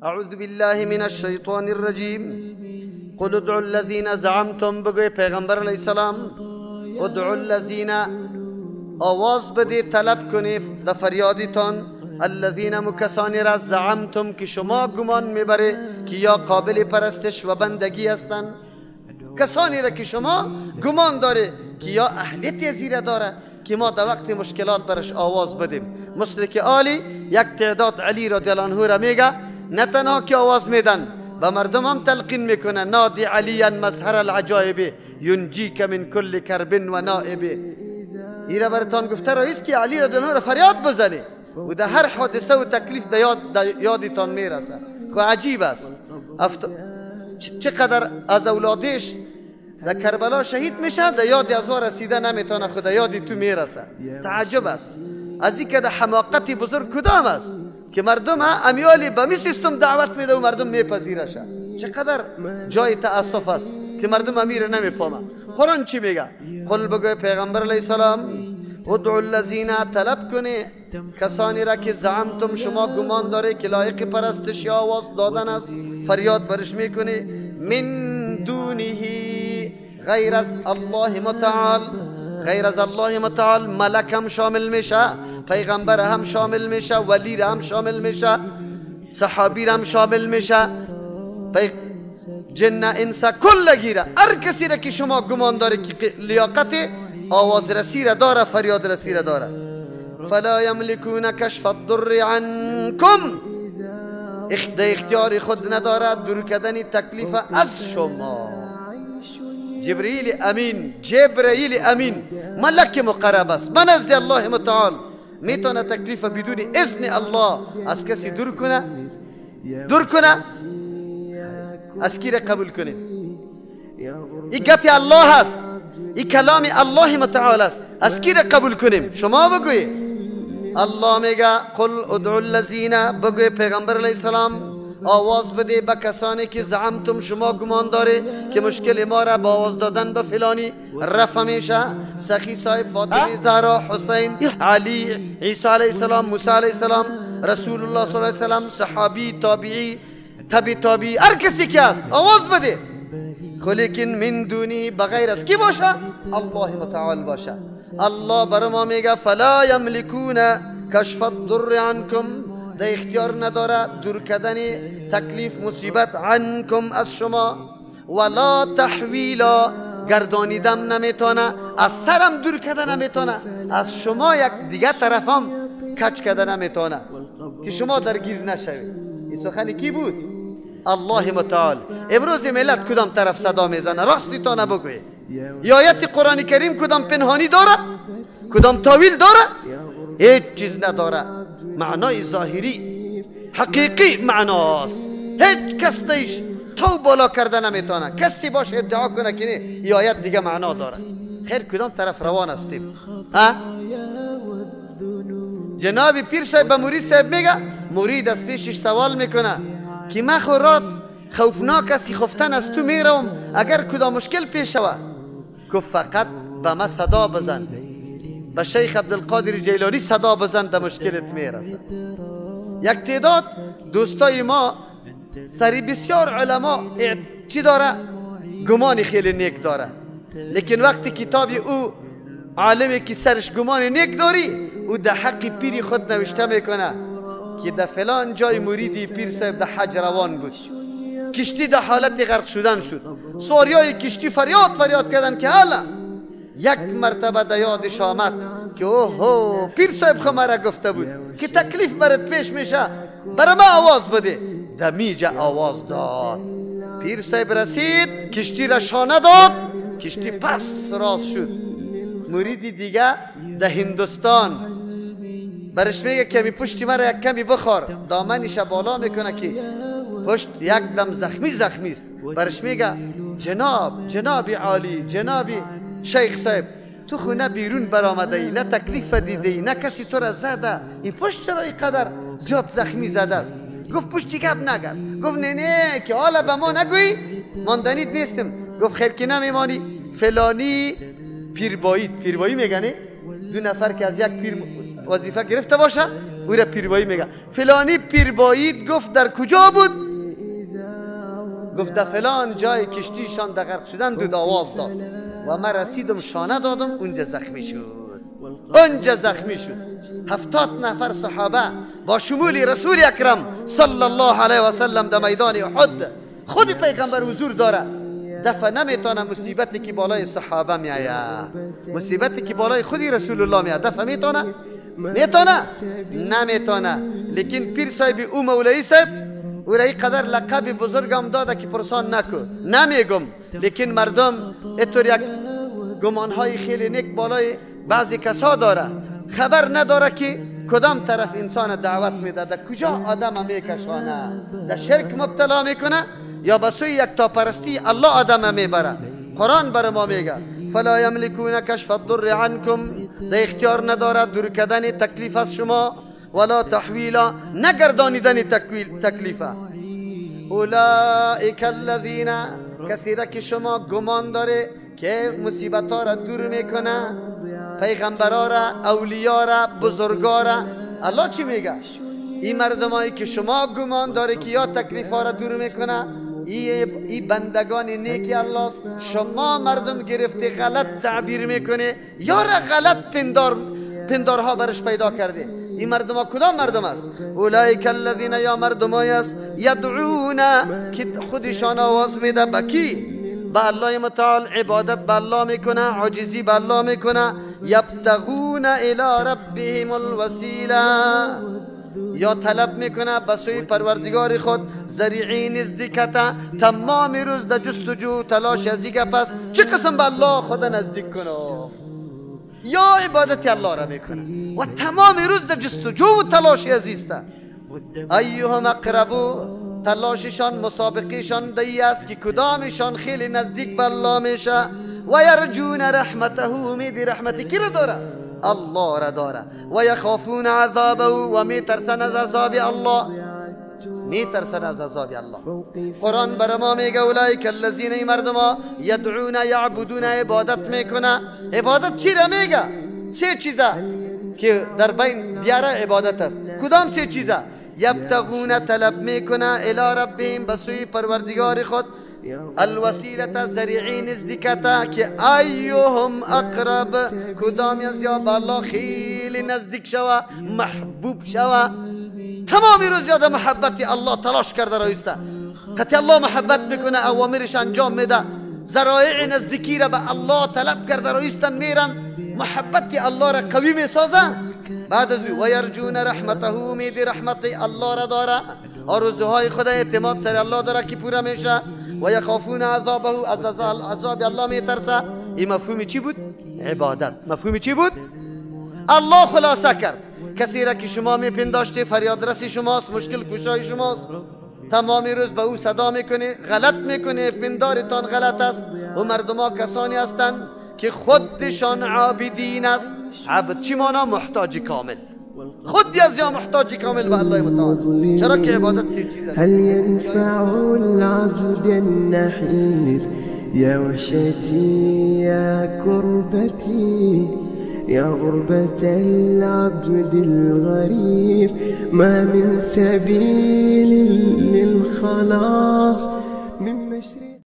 اعوذ بالله من الشیطان الرجیم. قل ادعوا الذین زعمتم، بگوی پیغمبر علیه السلام ادعوا الذین، آواز بده، طلب کنید در فریادتان، الذین مکسانی را زعمتم که شما گمان میبره که یا قابل پرستش و بندگی هستند، کسانی را که شما گمان داره که یا اهلیت زیره داره که ما در وقت مشکلات برش آواز بدیم. مثل که آلی یک تعداد علی رضی الله عنه را میگه، نه تنها که آواز میدن و مردم هم تلقین میکنه، نادی علیا مظهر العجایب ینجیک من کل کرب و نائب. این را براتان گفته رئیس که علی رضی الله عنه را فریاد بزنی و در هر حادثه و تکلیف در یادتان میرسه. خو عجیب است چقدر از اولادش در کربلا شهید میشه، در یاد از ما رسیده نمیتونه، خود یادی تو میرسه. تعجب است از این که در حماقت بزرگ کدام است که مردم امیالی به می سیستم دعوت میده و مردم میپذیرشه. چقدر جای تأسف است که مردم امیر نمیفهمه. قرآن چی میگه؟ قل بگوی پیغمبر علیه السلام ادعوا الذین، طلب کنه کسانی را که زعمتم شما گمان داره که لایق پرستش یا آواز دادن است، فریاد برش میکنه، من دونه، غیر از الله متعال. غیر از الله متعال ملک هم شامل میشه، پیغمبر هم شامل میشه، ولی هم شامل میشه، صحابی هم شامل میشه، جن انس کل گیره. هر کسی را که شما گمان داره که لیاقت آواز رسی را داره، فریاد رسی را داره. فلا یملکون کشف الضر عنکم، اختیار خود نداره دور کردن تکلیف از شما. جبرائیل امین ملک مقرب است من نزد الله متعال، میتونه تکلیف بدون اذن الله از کسی دور کنه از کی را قبول کنه. این گپ الله است، این کلام الله متعال است، از کی را قبول کنیم؟ شما بگوی. الله میگه قل ادعوا الذین، بگوی پیغمبر علیه السلام آواز بده به کسانی که زعمتم شما گمان داره که مشکل ما را با آواز دادن به فلانی رفع میشه، سخی صاحب، فاطمه زهرا، حسین، علی، عیسی علیه السلام، موسی علیه السلام، رسول الله صلی الله علیه وسلم، صحابی، تابعی، تابعی، هر کسی که است آواز بده. لیکن من دونی، بغیر از کی باشه؟ الله متعال باشه. الله بر ما میگه فلا یملکون کشف الضر عنکم، در اختیار نداره دور کردن تکلیف مصیبت عنکم از شما، ولا تحویلا، گردانیدم نمیتونه، از سرم دور کردن نمیتونه، از شما یک دیگه طرفم کچ کردن نمیتونه که شما درگیر نشوید. این سخن کی بود؟ الله متعال. امروز ملت کدام طرف صدا میزنه؟ راستی تا نبگوی. یا آیت قرآن کریم کدام پنهانی داره؟ کدام تاویل داره؟ هیچ چیز نداره. معنای ظاهری حقیقی معناست، هیچ کس دیش تو بالا کرده نمیتونه. کسی باشه ادعا کنه که نه این آیت دیگه معنا داره. خیر کدام طرف روان هستیم؟ جناب پیر صاحب به مرید صاحب میگه، مرید از پیشش سوال میکنه که من خورات خوفناک است، خفتن از تو میروم، اگر کدام مشکل پیش شود که فقط به ما صدا بزن، به شیخ عبدالقادر جیلانی صدا بزن، در مشکلت میرسد. یک تعداد دوستای ما سری بسیار علما چی داره؟ گمان خیلی نیک داره، لیکن وقتی کتاب او عالمی که سرش گمان نیک داری او در حق پیری خود نوشته میکنه که در فلان جای مریدی پیر صاحب در حج روان بود، کشتی در حالت غرق شدن شد، سواریای کشتی فریاد کردن که حالا یک مرتبه در یادش آمد که اوه پیر صاحب خو مرا گفته بود که تکلیف برات پیش میشه برای ما آواز بده. دمیجه آواز داد، پیر صاحب رسید، کشتی را شانه داد، کشتی پس راست شد. مریدی دیگه در هندوستان برش میگه کمی پشتی مرا یک کمی بخور، دامنش بالا میکنه که پشت یک دم زخمی است. برش میگه جناب عالی، جناب شیخ صاحب، تو خونه بیرون برآمده ای، نه تکلیف دیده ای، نه کسی تو را زده، این پشت را اینقدر زیاد زخمی زده است. گفت پشتی گپ نگر. گفت نه که حالا به ما نگویی، ماندنیت نیستم. گفت خیر که نمیمانی، فلانی پیربایی میگنه، دو نفر که از یک پیر وظیفه گرفته باشه او را پیربایی میگه. فلانی پیرباییت گفت در کجا بود؟ گفت در فلان جای کشتیشان در غرق شدن دود آواز داد و من رسیدم شانه دادم اونجا زخمی شد. اونجا زخمی شد. 70 نفر صحابه با شمول رسول اکرم صلی الله علیه و سلم در میدان احد. خود پیغمبر حضور داره، دفع نمیتونه مصیبتی که بالای صحابه میآید، مصیبتی که بالای خودی رسول الله میآید دفع میتونه؟ نمیتونه. لیکن پیر صاحب او مولوی صاحب او را قدر لقب بزرگم داده که پرسان نکو، نمیگم. لیکن مردم اینطور یک گمانهای خیلی نیک بالای بعضی کسا داره، خبر نداره که کدام طرف انسان دعوت میده، در کجا آدم میکشانه، در شرک مبتلا میکنه یا به سوی یکتاپرستی الله آدم میبره. قرآن بر ما میگه فلا یملکون کشف الضر عنکم، در اختیار نداره دور کردن تکلیف از شما، ولا تحویلا، نگردانیدن تکلیفه. اولئک الذین، کسی را که شما گمان داره که مصیبت ها را دور میکنه، پیغمبرا را، اولیا را، بزرگا را. الله چی میگه؟ این مردمایی که شما گمان داره که یا تکلیف ها را دور میکنه، این بندگان نیکی الله، شما مردم گرفته غلط تعبیر میکنه یا را غلط پندارها برش پیدا کرده. این مردم ها کدام مردم است؟ اولئک الذین، یا مردمایی است یدعون که خودشان آواز میده به کی؟ به الله متعال عبادت به الله میکنه، عاجزی به الله میکنه. یبتغون الی ربهم الوسیله، یا طلب میکنه به سوی پروردگار خود ذریعه نزدیکت. تمام روز در جستجو تلاش از دیگه، پس چه قسم به الله خود نزدیک کنه؟ یا عبادت الله را میکنه و تمام روز در جستجو و تلاش عزیزته. ایهم اقربو، تلاششان مسابقهشان دی است که کدامشان خیلی نزدیک به الله میشه. و یرجون رحمته، امید رحمتی کی را داره؟ الله را داره. و یخافون عذابه، و میترسن از عذاب الله، میترسن از عذاب الله. قرآن بر ما میگه اولئک الذین، این مردم یدعون یعبدون، عبادت میکنه. عبادت چی را میگه؟ سه چیزه که در بین بیاره عبادت است. کدام سه چیزه؟ یبتغون، طلب میکنه، الی ربهم، بسوی پروردگار خود، الوسیلت، ذریعه نزدیکت، که ایهم اقرب، کدام از یا به الله خیلی نزدیک شوه، محبوب شوه. تمام روز یاد محبت الله تلاش کرده رایسته. حتی الله محبت میکنه، اوامرش انجام میده، ذرایع نزدیکی را به الله طلب کرده رایستن میرن، محبت الله را قوی میسازه. بعد از او و یرجون رحمته، امید رحمت الله را داره، آرزوهای خدا اعتماد سر الله داره که پورا میشه. و یخافون عذابه، از عذاب الله میترسه. این مفهومی چی بود؟ عبادت. مفهومی چی بود؟ الله خلاصه کرد. کسی را که شما میپنداشته فریاد رسی شماست، مشکل کشای شماست، تمام روز به او صدا میکنه، غلط میکنه، پندارتان غلط است. و مردم ها کسانی هستند که خودشان عابدین است. عبد چی مانا؟ محتاج کامل. خود از یا محتاج کامل به الله متعال. چرا که عبادت سه چیز است. هل ينفع العبد النحير يا وحشتي يا كربتي يا غربة العبد الغريب ما من سبيل للخلاص من مشرق